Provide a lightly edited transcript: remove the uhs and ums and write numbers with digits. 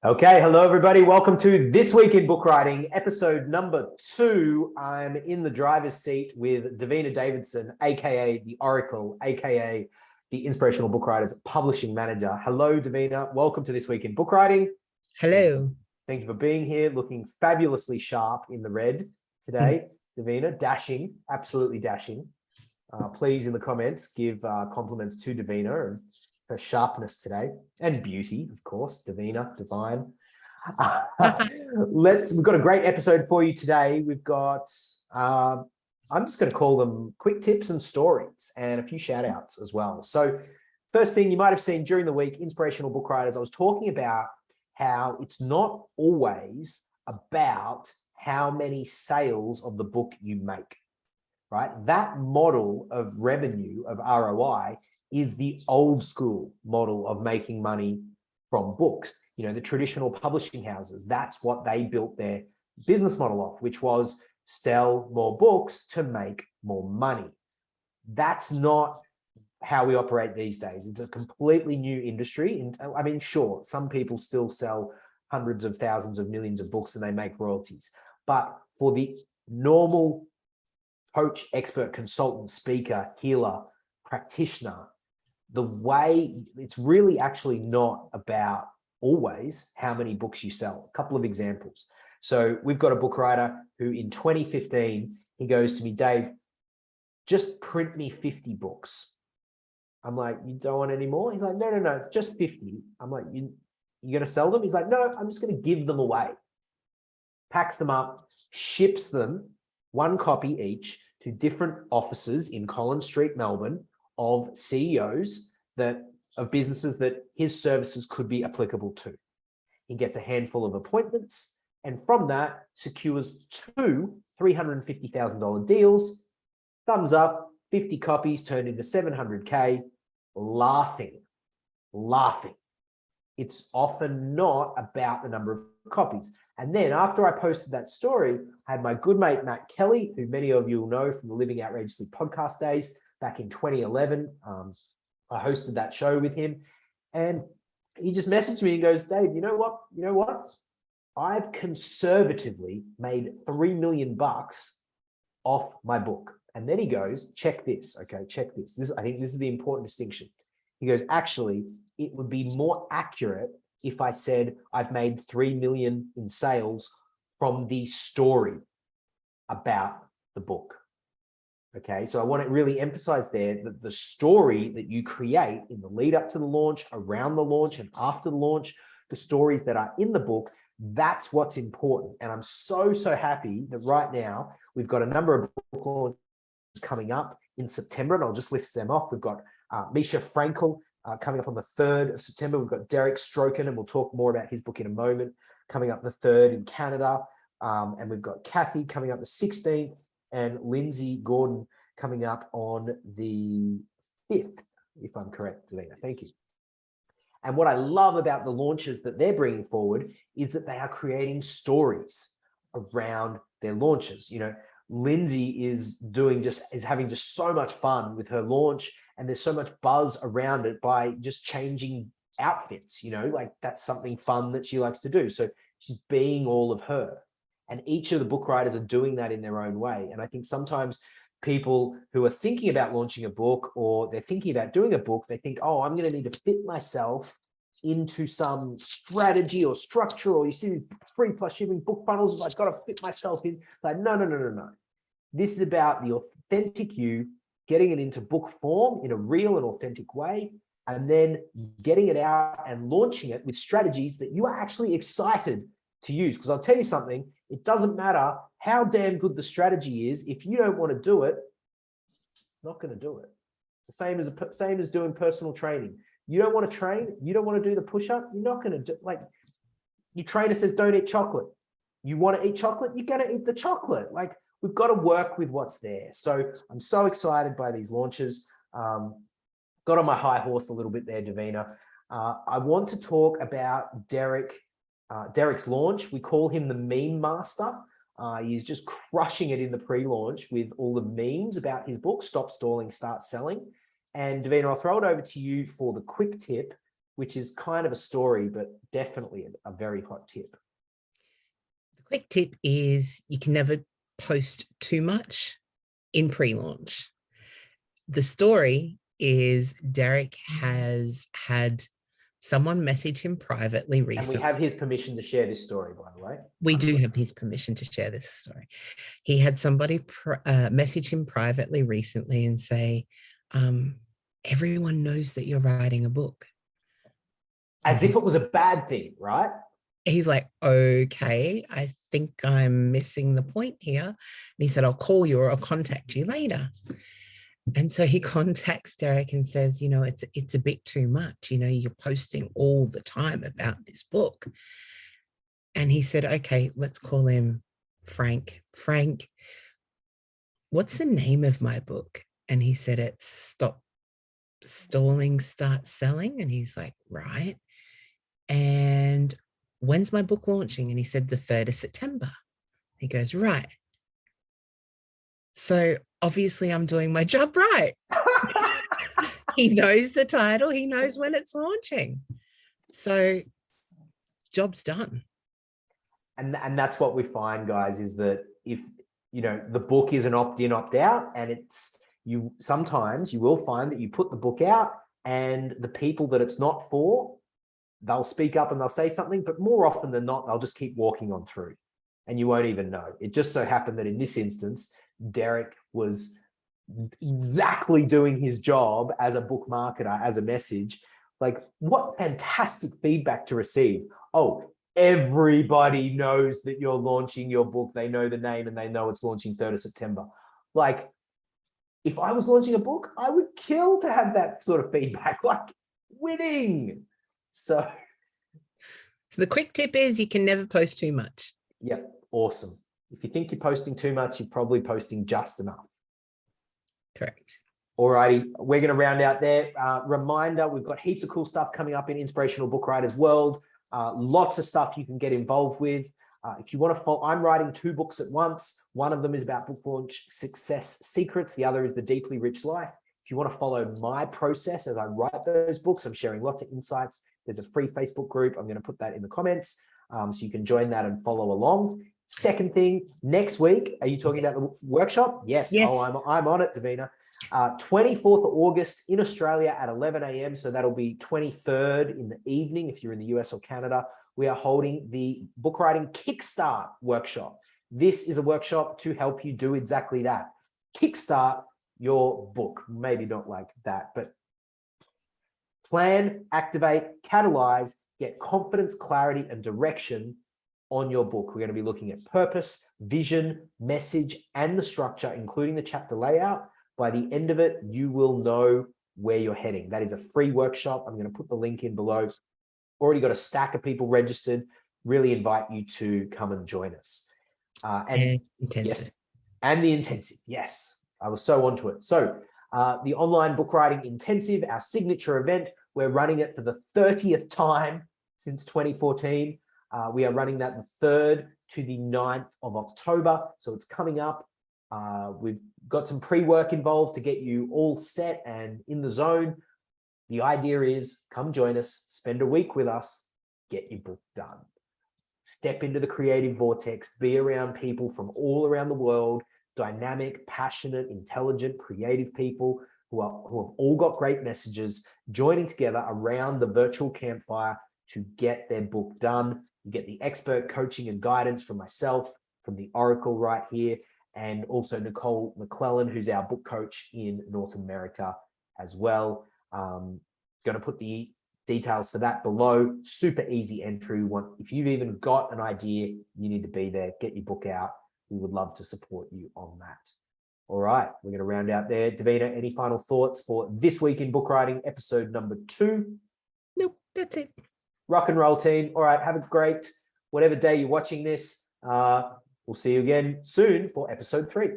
Okay, hello everybody. Welcome to This Week in Book Writing, episode number 2. I'm in the driver's seat with Davina Davidson, aka the Oracle, aka the Inspirational Book Writers Publishing Manager. Hello, Davina. Welcome to This Week in Book Writing. Hello. Thank you for being here, looking fabulously sharp in the red today. Davina, dashing, absolutely dashing. Please, in the comments, give compliments to Davina and her sharpness today, and beauty, of course. Davina, divine. We've got a great episode for you today. We've got, I'm just going to call them quick tips and stories and a few shout outs as well. So first thing you might have seen during the week, Inspirational Book Writers, I was talking about how it's not always about how many sales of the book you make, right? That model of revenue, of ROI, is the old school model of making money from books. You know, the traditional publishing houses, that's what they built their business model off, which was sell more books to make more money. That's not how we operate these days. It's a completely new industry. And I mean, sure, some people still sell hundreds of thousands of millions of books and they make royalties. But for the normal coach, expert, consultant, speaker, healer, practitioner, the way it's really actually not about always how many books you sell. A couple of examples. So we've got a book writer who in 2015, he goes to me, Dave, just print me 50 books. I'm like, you don't want any more? He's like, no, just 50. I'm like, you going to sell them? He's like, no, I'm just going to give them away. Packs them up, ships them, one copy each, to different offices in Collins Street, Melbourne, of CEOs of businesses that his services could be applicable to. He gets a handful of appointments, and from that secures 2 $350,000 deals. Thumbs up, 50 copies turned into 700K, laughing. It's often not about the number of copies. And then after I posted that story, I had my good mate, Matt Kelly, who many of you will know from the Living Outrageously podcast days back in 2011. I hosted that show with him, and he just messaged me and goes, Dave, you know what? I've conservatively made $3 million off my book. And then he goes, check this. Okay, check this. I think this is the important distinction. He goes, actually, it would be more accurate if I said I've made 3 million in sales from the story about the book. Okay, so I want to really emphasize there that the story that you create in the lead up to the launch, around the launch, and after the launch, the stories that are in the book, that's what's important. And I'm so happy that right now we've got a number of book launches coming up in September, and I'll just list them off. We've got Misha Frankel coming up on the 3rd of September. We've got Derek Stroken, and we'll talk more about his book in a moment, coming up the 3rd in Canada. And we've got Kathy coming up the 16th, and Lindsay Gordon coming up on the 5th, if I'm correct, Davina. Thank you. And what I love about the launches that they're bringing forward is that they are creating stories around their launches. You know, Lindsay is having just so much fun with her launch, and there's so much buzz around it by just changing outfits, you know, like that's something fun that she likes to do. So she's being all of her. And each of the book writers are doing that in their own way. And I think sometimes people who are thinking about launching a book, or they're thinking about doing a book, they think, oh, I'm going to need to fit myself into some strategy or structure, or you see free plus shipping book funnels, I've got to fit myself in. Like, no. This is about the authentic you, getting it into book form in a real and authentic way, and then getting it out and launching it with strategies that you are actually excited to use. Because I'll tell you something, it doesn't matter how damn good the strategy is. If you don't want to do it, not going to do it. It's the same as doing personal training. You don't want to train, you don't want to do the push-up, you're not going to do, like, your trainer says, don't eat chocolate. You want to eat chocolate, you're going to eat the chocolate. Like, we've got to work with what's there. So I'm so excited by these launches. Got on my high horse a little bit there, Davina. I want to talk about Derek's launch. We call him the meme master. He's just crushing it in the pre-launch with all the memes about his book, Stop Stalling, Start Selling. And Davina, I'll throw it over to you for the quick tip which is kind of a story, but definitely a very hot tip. The quick tip is you can never post too much in pre-launch. The story is Derek has had someone message him privately recently. And we have his permission to share this story, by the way. We do have his permission to share this story. He had somebody message him privately recently and say, everyone knows that you're writing a book. As if it was a bad thing, right? He's like, okay, I think I'm missing the point here. And he said, I'll call you or I'll contact you later. And so he contacts Derek and says, it's a bit too much. You're posting all the time about this book. And he said, okay, let's call him Frank. Frank, what's the name of my book? And he said, it's Stop Stalling, Start Selling. And he's like, right. And when's my book launching? And he said, the 3rd of September. He goes, right. So obviously I'm doing my job right. He knows the title. He knows when it's launching. So job's done. And that's what we find, guys, is that if, the book is an opt-in, opt-out, and sometimes you will find that you put the book out and the people that it's not for, they'll speak up and they'll say something, but more often than not, they'll just keep walking on through and you won't even know. It just so happened that in this instance, Derek was exactly doing his job as a book marketer, as a message. Like, what fantastic feedback to receive. Oh, everybody knows that you're launching your book. They know the name and they know it's launching 3rd of September. Like, if I was launching a book, I would kill to have that sort of feedback, like winning. So the quick tip is you can never post too much. Yep. Awesome. If you think you're posting too much, you're probably posting just enough. Correct. All righty. We're going to round out there. Reminder, we've got heaps of cool stuff coming up in Inspirational Book Writers World. Lots of stuff you can get involved with. If you want to follow, I'm writing 2 books at once. One of them is about book launch success secrets. The other is The Deeply Rich Life. If you want to follow my process as I write those books, I'm sharing lots of insights. There's a free Facebook group. I'm going to put that in the comments so you can join that and follow along. Second thing, next week, are you talking about the workshop? Yes. Oh, I'm on it, Davina. 24th of August in Australia at 11 a.m. So that'll be 23rd in the evening if you're in the US or Canada. We are holding the book writing Kickstart workshop. This is a workshop to help you do exactly that. Kickstart your book. Maybe not like that, but plan, activate, catalyze, get confidence, clarity, and direction on your book. We're going to be looking at purpose, vision, message, and the structure, including the chapter layout. By the end of it, you will know where you're heading. That is a free workshop. I'm going to put the link in below. Already got a stack of people registered. Really invite you to come and join us. And intensive. Yes, and the intensive. Yes, I was so onto it. So the online book writing intensive, our signature event, we're running it for the 30th time since 2014. We are running that the 3rd to the 9th of October. So it's coming up. We've got some pre-work involved to get you all set and in the zone. The idea is come join us, spend a week with us, get your book done. Step into the creative vortex, be around people from all around the world, dynamic, passionate, intelligent, creative people who have all got great messages, joining together around the virtual campfire to get their book done. You get the expert coaching and guidance from myself, from the Oracle right here, and also Nicole McClellan, who's our book coach in North America as well. Going to put the details for that below. Super easy entry. If you've even got an idea, you need to be there. Get your book out. We would love to support you on that. All right, we're going to round out there. Davina, any final thoughts for this week in book writing, episode number 2? Nope, that's it. Rock and roll, team. All right, have a great whatever day you're watching this. We'll see you again soon for episode 3.